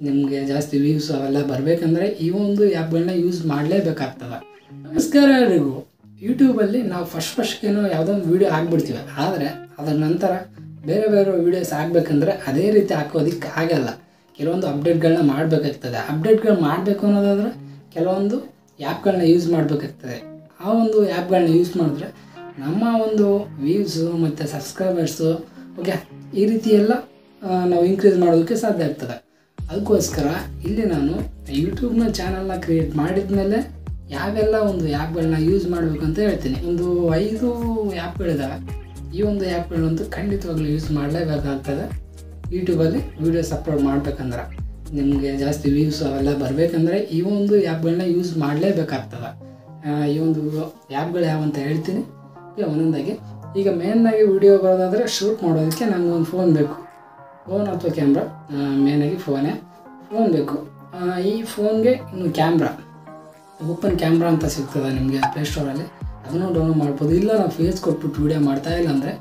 ನಿಮಗೆ ಜಾಸ್ತಿ ವ್ಯೂಸ್ ಅವೆಲ್ಲ ಬರಬೇಕಂದ್ರೆ ಈ ಒಂದು ಆ್ಯಪ್ಗಳನ್ನ ಯೂಸ್ ಮಾಡಲೇಬೇಕಾಗ್ತದೆ. ನಮಸ್ಕಾರ ಎಲ್ಲರಿಗೂ. ಯೂಟ್ಯೂಬಲ್ಲಿ ನಾವು ಫಸ್ಟ್ಗೇನೋ ಯಾವುದೋ ಒಂದು ವೀಡಿಯೋ ಹಾಕ್ಬಿಡ್ತೀವಿ, ಆದರೆ ಅದರ ನಂತರ ಬೇರೆ ಬೇರೆ ವೀಡಿಯೋಸ್ ಆಗಬೇಕಂದ್ರೆ ಅದೇ ರೀತಿ ಹಾಕೋದಕ್ಕೆ ಆಗಲ್ಲ. ಕೆಲವೊಂದು ಅಪ್ಡೇಟ್ಗಳನ್ನ ಮಾಡಬೇಕಾಗ್ತದೆ. ಅಪ್ಡೇಟ್ಗಳು ಮಾಡಬೇಕು ಅನ್ನೋದಾದರೆ ಕೆಲವೊಂದು ಆ್ಯಪ್ಗಳನ್ನ ಯೂಸ್ ಮಾಡಬೇಕಾಗ್ತದೆ. ಆ ಒಂದು ಆ್ಯಪ್ಗಳನ್ನ ಯೂಸ್ ಮಾಡಿದ್ರೆ ನಮ್ಮ ಒಂದು ವ್ಯೂಸು ಮತ್ತು ಸಬ್ಸ್ಕ್ರೈಬರ್ಸು ಓಕೆ ಈ ರೀತಿ ಎಲ್ಲ ನಾವು ಇನ್ಕ್ರೀಸ್ ಮಾಡೋದಕ್ಕೆ ಸಾಧ್ಯ ಆಗ್ತದೆ. ಅದಕ್ಕೋಸ್ಕರ ಇಲ್ಲಿ ನಾನು ಯೂಟ್ಯೂಬ್ನ ಚಾನಲ್ನ ಕ್ರಿಯೇಟ್ ಮಾಡಿದ ಮೇಲೆ ಯಾವೆಲ್ಲ ಒಂದು ಆ್ಯಪ್ಗಳನ್ನ ಯೂಸ್ ಮಾಡಬೇಕು ಅಂತ ಹೇಳ್ತೀನಿ. ಒಂದು 5 ಆ್ಯಪ್ಗಳಿದ್ದಾವೆ. ಈ ಒಂದು ಆ್ಯಪ್ಗಳನ್ನಂತೂ ಖಂಡಿತವಾಗ್ಲೂ ಯೂಸ್ ಮಾಡಲೇಬೇಕಾಗ್ತದೆ. ಯೂಟ್ಯೂಬಲ್ಲಿ ವೀಡಿಯೋಸ್ ಅಪ್ಲೋಡ್ ಮಾಡಬೇಕಂದ್ರೆ ನಿಮಗೆ ಜಾಸ್ತಿ ವ್ಯೂಸ್ ಅವೆಲ್ಲ ಬರಬೇಕಂದ್ರೆ ಈ ಒಂದು ಆ್ಯಪ್ಗಳನ್ನ ಯೂಸ್ ಮಾಡಲೇಬೇಕಾಗ್ತದೆ. ಈ ಒಂದು ಆ್ಯಪ್ಗಳು ಯಾವಂತ ಹೇಳ್ತೀನಿ ಒಂದೊಂದಾಗಿ. ಈಗ ಮೇನ್ನಾಗಿ ವೀಡಿಯೋ ಬರೋದಾದರೆ ಶೂಟ್ ಮಾಡೋದಕ್ಕೆ ನಮ್ಗೆ ಒಂದು ಫೋನ್ ಬೇಕು, ಫೋನ್ ಅಥವಾ ಕ್ಯಾಮ್ರಾ. ಮೇನಾಗಿ ಫೋನ್ ಬೇಕು. ಈ ಫೋನ್ಗೆ ಇನ್ನು ಕ್ಯಾಮ್ರಾ, ಓಪನ್ ಕ್ಯಾಮ್ರಾ ಅಂತ ಸಿಗ್ತದೆ ನಿಮಗೆ ಪ್ಲೇಸ್ಟೋರಲ್ಲಿ, ಅದನ್ನು ಡೌನ್ಲೋಡ್ ಮಾಡ್ಬೋದು. ಇಲ್ಲ ನಾವು ಫೇಸ್ ಕೊಟ್ಬಿಟ್ಟು ವೀಡಿಯೋ ಮಾಡ್ತಾಯಿಲ್ಲ ಅಂದರೆ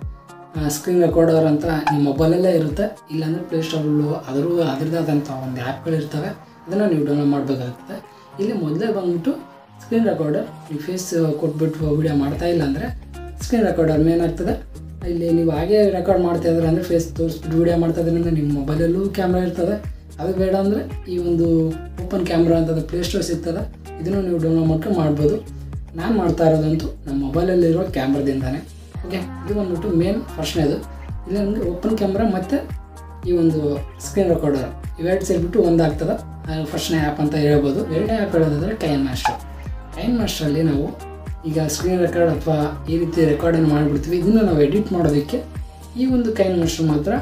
ಸ್ಕ್ರೀನ್ ರೆಕಾರ್ಡರ್ ಅಂತ ನಿಮ್ಮ ಮೊಬೈಲಲ್ಲೇ ಇರುತ್ತೆ. ಇಲ್ಲಾಂದರೆ ಪ್ಲೇಸ್ಟೋರಲ್ಲೂ ಅದರದ್ದಾದಂಥ ಒಂದು ಆ್ಯಪ್ಗಳಿರ್ತವೆ, ಅದನ್ನು ನೀವು ಡೌನ್ಲೋಡ್ ಮಾಡಬೇಕಾಗ್ತದೆ. ಇಲ್ಲಿ ಮೊದಲೇ ಬಂದ್ಬಿಟ್ಟು ಸ್ಕ್ರೀನ್ ರೆಕಾರ್ಡರ್, ನೀವು ಫೇಸ್ ಕೊಟ್ಬಿಟ್ಟು ವೀಡಿಯೋ ಮಾಡ್ತಾಯಿಲ್ಲ ಅಂದರೆ ಸ್ಕ್ರೀನ್ ರೆಕಾರ್ಡರ್ ಮೇನ್ ಆಗ್ತದೆ. ಇಲ್ಲಿ ನೀವು ಹಾಗೆ ರೆಕಾರ್ಡ್ ಮಾಡ್ತಾಯಿದ್ರೆ ಅಂದರೆ ಫೇಸ್ ತೋರಿಸ್ಬಿಟ್ಟು ವೀಡಿಯೋ ಮಾಡ್ತಾಯಿದ್ರೆ ಅಂದರೆ ನಿಮ್ಮ ಮೊಬೈಲಲ್ಲೂ ಕ್ಯಾಮ್ರಾ ಇರ್ತದೆ. ಅದು ಬೇಡ ಅಂದರೆ ಈ ಒಂದು ಓಪನ್ ಕ್ಯಾಮ್ರಾ ಅಂತದ್ದು ಪ್ಲೇಸ್ಟೋರ್ ಸಿಗ್ತದೆ, ಇದನ್ನು ನೀವು ಡೌನ್ಲೋಡ್ ಮಾಡ್ಕೊಂಡು ಮಾಡ್ಬೋದು. ನಾನು ಮಾಡ್ತಾ ಇರೋದಂತೂ ನಮ್ಮ ಮೊಬೈಲಲ್ಲಿರೋ ಕ್ಯಾಮ್ರಾದಿಂದಾನೆ. ಓಕೆ, ಇದು ಬಂದ್ಬಿಟ್ಟು ಮೇನ್ ಫಸ್ಟ್ನೇದು. ಇಲ್ಲಿ ನಮಗೆ ಓಪನ್ ಕ್ಯಾಮ್ರಾ ಮತ್ತು ಈ ಒಂದು ಸ್ಕ್ರೀನ್ ರೆಕಾರ್ಡರ್ ಇವೆರಡು ಸೇರಿಬಿಟ್ಟು ಒಂದಾಗ್ತದೆ. ಫಸ್ಟ್ನೇ ಆ್ಯಪ್ ಅಂತ ಹೇಳ್ಬೋದು. ಎರಡನೇ ಆ್ಯಪ್ ಹೇಳೋದಾದರೆ ಕೈನ್ ಮಾಸ್ಟ್ರಲ್ಲಿ ನಾವು ಈಗ ಸ್ಕ್ರೀನ್ ರೆಕಾರ್ಡ್ ಅಥವಾ ಈ ರೀತಿ ರೆಕಾರ್ಡನ್ನು ಮಾಡಿಬಿಡ್ತೀವಿ. ಇದನ್ನು ನಾವು ಎಡಿಟ್ ಮಾಡೋದಕ್ಕೆ ಈ ಒಂದು ಕೈನ್ ಮಾಸ್ಟರ್ ಮಾತ್ರ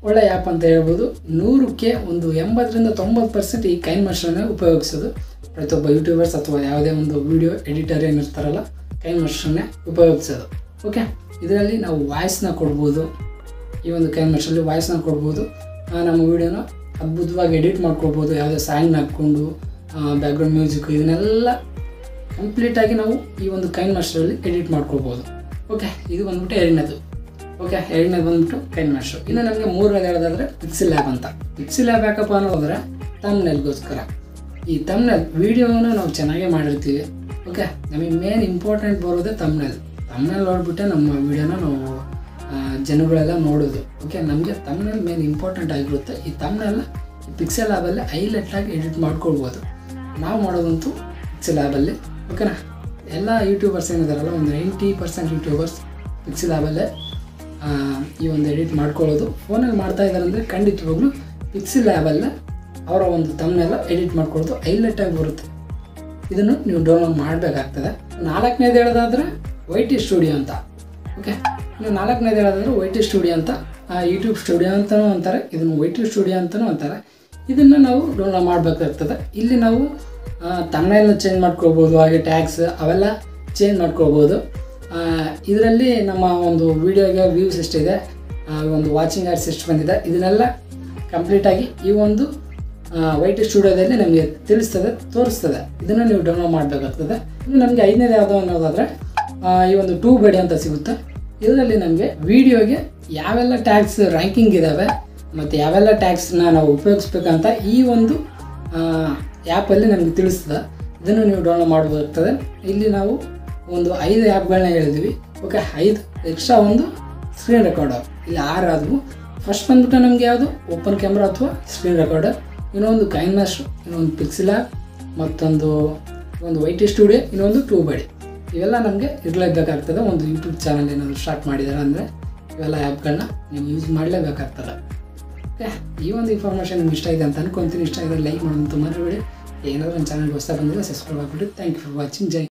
ಒಳ್ಳೆ ಆ್ಯಪ್ ಅಂತ ಹೇಳ್ಬೋದು. 100ಕ್ಕೆ ಒಂದು 80-90% ಈ ಕೈನ್ ಮಾಸ್ಟರ್ನೇ ಉಪಯೋಗಿಸೋದು ಪ್ರತಿಯೊಬ್ಬ ಯೂಟ್ಯೂಬರ್ಸ್ ಅಥವಾ ಯಾವುದೇ ಒಂದು ವೀಡಿಯೋ ಎಡಿಟರ್ ಏನಿರ್ತಾರಲ್ಲ ಕೈನ್ ಮಾಸ್ಟರ್ನೇ ಉಪಯೋಗಿಸೋದು. ಓಕೆ, ಇದರಲ್ಲಿ ನಾವು ವಾಯ್ಸ್ನ ಕೊಡ್ಬೋದು. ಈ ಒಂದು ಕೈನ್ ಮಾಸ್ಟರಲ್ಲಿ ವಾಯ್ಸ್ನ ಕೊಡ್ಬೋದು. ನಮ್ಮ ವೀಡಿಯೋನ ಅದ್ಭುತವಾಗಿ ಎಡಿಟ್ ಮಾಡ್ಕೊಳ್ಬೋದು. ಯಾವುದೇ ಸಾಂಗ್ನ ಹಾಕ್ಕೊಂಡು ಬ್ಯಾಕ್ಗ್ರೌಂಡ್ ಮ್ಯೂಸಿಕ್ ಇದನ್ನೆಲ್ಲ ಕಂಪ್ಲೀಟಾಗಿ ನಾವು ಈ ಒಂದು ಕೈನ್ ಮಾಸ್ಟರಲ್ಲಿ ಎಡಿಟ್ ಮಾಡ್ಕೊಳ್ಬೋದು. ಓಕೆ, ಇದು ಬಂದ್ಬಿಟ್ಟು ಎರಡನೇದು. ಓಕೆ, ಎರಡನೇದು ಬಂದ್ಬಿಟ್ಟು ಕೈನ್ ಮಾಸ್ಟರ್. ಇನ್ನು ನಮಗೆ ಮೂರನೇದು ಹೇಳೋದಾದರೆ ಪಿಕ್ಸೆಲ್ ಲ್ಯಾಬ್ ಅಂತ. ಪಿಕ್ಸೆಲ್ ಲ್ಯಾಬ್ ಯಾಕಪ್ಪ ಅನ್ನೋದಾದರೆ ತಮ್ಬ್ನೇಲ್ಗೋಸ್ಕರ. ಈ ತಮ್ಬ್ನೇಲ್ ವೀಡಿಯೋನ ನಾವು ಚೆನ್ನಾಗೇ ಮಾಡಿರ್ತೀವಿ. ಓಕೆ, ನಮಗೆ ಮೇನ್ ಇಂಪಾರ್ಟೆಂಟ್ ಬರೋದೇ ತಮ್ಬ್ನೇಲ್ ನೋಡಿಬಿಟ್ಟೆ ನಮ್ಮ ವೀಡಿಯೋನ ನಾವು ಜನಗಳೆಲ್ಲ ನೋಡೋದು. ಓಕೆ, ನಮಗೆ ತಮ್ಬ್ನೇಲ್ ಮೇನ್ ಇಂಪಾರ್ಟೆಂಟ್ ಆಗಿರುತ್ತೆ. ಈ ತಮ್ಬ್ನೇಲ್ನ ಪಿಕ್ಸೆಲ್ ಲ್ಯಾಬಲ್ಲಿ ಹೈಲೈಟಾಗಿ ಎಡಿಟ್ ಮಾಡ್ಕೊಳ್ಬೋದು. ನಾವು ಮಾಡೋದಂತೂ ಪಿಕ್ಸೆಲ್ ಲ್ಯಾಬಲ್ಲಿ. ಓಕೆನಾ, ಎಲ್ಲ ಯೂಟ್ಯೂಬರ್ಸ್ ಏನಿದಾರಲ್ಲ ಒಂದು 90% ಯೂಟ್ಯೂಬರ್ಸ್ ಪಿಕ್ಸೆಲ್ ಲ್ಯಾಬಲ್ಲೇ ಈ ಒಂದು ಎಡಿಟ್ ಮಾಡ್ಕೊಳ್ಳೋದು. ಫೋನಲ್ಲಿ ಮಾಡ್ತಾಯಿದ್ದಾರೆ ಅಂದರೆ ಖಂಡಿತವಾಗ್ಲೂ ಪಿಕ್ಸೆಲ್ ಲ್ಯಾಬಲ್ಲೇ ಅವರ ಒಂದು ತಮ್ಬ್ನೇಲ್ ಎಡಿಟ್ ಮಾಡ್ಕೊಳ್ಳೋದು ಹೈಲೈಟಾಗಿ ಬರುತ್ತೆ. ಇದನ್ನು ನೀವು ಡೌನ್ಲೋಡ್ ಮಾಡಬೇಕಾಗ್ತದೆ. 4ನೇದು ಹೇಳೋದಾದರೆ YT ಸ್ಟುಡಿಯೋ ಅಂತ. ಓಕೆ, ಇನ್ನು 4ನೇದು ಹೇಳೋದಾದರೆ YT ಸ್ಟುಡಿಯೋ ಅಂತ. ಯೂಟ್ಯೂಬ್ ಸ್ಟುಡಿಯೋ ಅಂತಲೂ ಅಂತಾರೆ, ಇದನ್ನು YT ಸ್ಟುಡಿಯೋ ಅಂತಲೂ ಅಂತಾರೆ. ಇದನ್ನು ನಾವು ಡೌನ್ಲೋಡ್ ಮಾಡಬೇಕಾಗ್ತದೆ. ಇಲ್ಲಿ ನಾವು ತಮ್ಬ್ನೇಲ್ನ ಚೇಂಜ್ ಮಾಡ್ಕೊಳ್ಬೋದು, ಹಾಗೆ ಟ್ಯಾಗ್ಸ್ ಅವೆಲ್ಲ ಚೇಂಜ್ ಮಾಡ್ಕೊಳ್ಬೋದು. ಇದರಲ್ಲಿ ನಮ್ಮ ಒಂದು ವೀಡಿಯೋಗೆ ವ್ಯೂಸ್ ಎಷ್ಟಿದೆ, ಒಂದು ವಾಚಿಂಗ್ ಆರ್ಸ್ ಎಷ್ಟು ಬಂದಿದೆ, ಇದನ್ನೆಲ್ಲ ಕಂಪ್ಲೀಟಾಗಿ ಈ ಒಂದು YT ಸ್ಟುಡಿಯೋದಲ್ಲಿ ನಮಗೆ ತೋರಿಸ್ತದೆ. ಇದನ್ನು ನೀವು ಡೌನ್ಲೋಡ್ ಮಾಡಬೇಕಾಗ್ತದೆ. ಇನ್ನು ನಮಗೆ 5ನೇದು ಯಾವುದೋ ಅನ್ನೋದಾದರೆ ಈ ಒಂದು ಟ್ಯೂಬಡಿ ಅಂತ ಸಿಗುತ್ತೆ. ಇದರಲ್ಲಿ ನಮಗೆ ವೀಡಿಯೋಗೆ ಯಾವೆಲ್ಲ ಟ್ಯಾಗ್ಸ್ ರ್ಯಾಂಕಿಂಗ್ ಇದ್ದಾವೆ ಮತ್ತು ಯಾವೆಲ್ಲ ಟ್ಯಾಗ್ಸ್ನ ನಾವು ಉಪಯೋಗಿಸ್ಬೇಕಂತ ಈ ಒಂದು ಆ್ಯಪಲ್ಲಿ ನಮಗೆ ತಿಳಿಸ್ತದೆ. ಇದನ್ನು ನೀವು ಡೌನ್ಲೋಡ್ ಮಾಡಬೇಕಾಗ್ತದೆ. ಇಲ್ಲಿ ನಾವು ಒಂದು 5 ಆ್ಯಪ್ಗಳನ್ನ ಹೇಳಿದ್ವಿ. ಓಕೆ, 5 ಎಕ್ಸ್ಟ್ರಾ ಒಂದು ಸ್ಕ್ರೀನ್ ರೆಕಾರ್ಡರ್, ಇಲ್ಲಿ 6 ಆದವು. ಫಸ್ಟ್ ಬಂದ್ಬಿಟ್ಟು ನಮಗೆ ಯಾವುದು ಓಪನ್ ಕ್ಯಾಮ್ರಾ ಅಥವಾ ಸ್ಕ್ರೀನ್ ರೆಕಾರ್ಡರ್, ಇನ್ನೊಂದು ಕೈನ್ ಮಾಸ್ಟರ್, ಇನ್ನೊಂದು ಪಿಕ್ಸೆಲ್ ಲ್ಯಾಬ್, ಮತ್ತೊಂದು YT ಸ್ಟುಡಿಯೋ, ಇನ್ನೊಂದು ಟ್ಯೂಬಡಿ. ಇವೆಲ್ಲ ನಮಗೆ ಇರಲೇಬೇಕಾಗ್ತದೆ. ಒಂದು ಯೂಟ್ಯೂಬ್ ಚಾನಲ್ ಏನಾದರೂ ಸ್ಟಾರ್ಟ್ ಮಾಡಿದ್ದಾರೆ ಅಂದರೆ ಇವೆಲ್ಲ ಆ್ಯಪ್ಗಳನ್ನ ನೀವು ಯೂಸ್ ಮಾಡಲೇಬೇಕಾಗ್ತದೆ. ಓಕೆ, ಈ ಒಂದು ಇನ್ಫಾರ್ಮೇಷನ್ ನಿಮ್ಗೆ ಇಷ್ಟ ಇದೆ ಅಂತ ಅನ್ಕೊತೀನಿ. ಇಷ್ಟ ಇದೆ ಲೈಕ್ ಮಾಡೋದು ಮರಿಬೇಡಿ. ಏನಾದರೂ ನನ್ನ ಚಾನಲ್ಗೆ ಹೊಸ ಬಂದಿಲ್ಲ ಸಬ್ಸ್ಕ್ರೈಬ್ ಆಗಿಬಿಟ್ಟು. Thank you for watching. Jai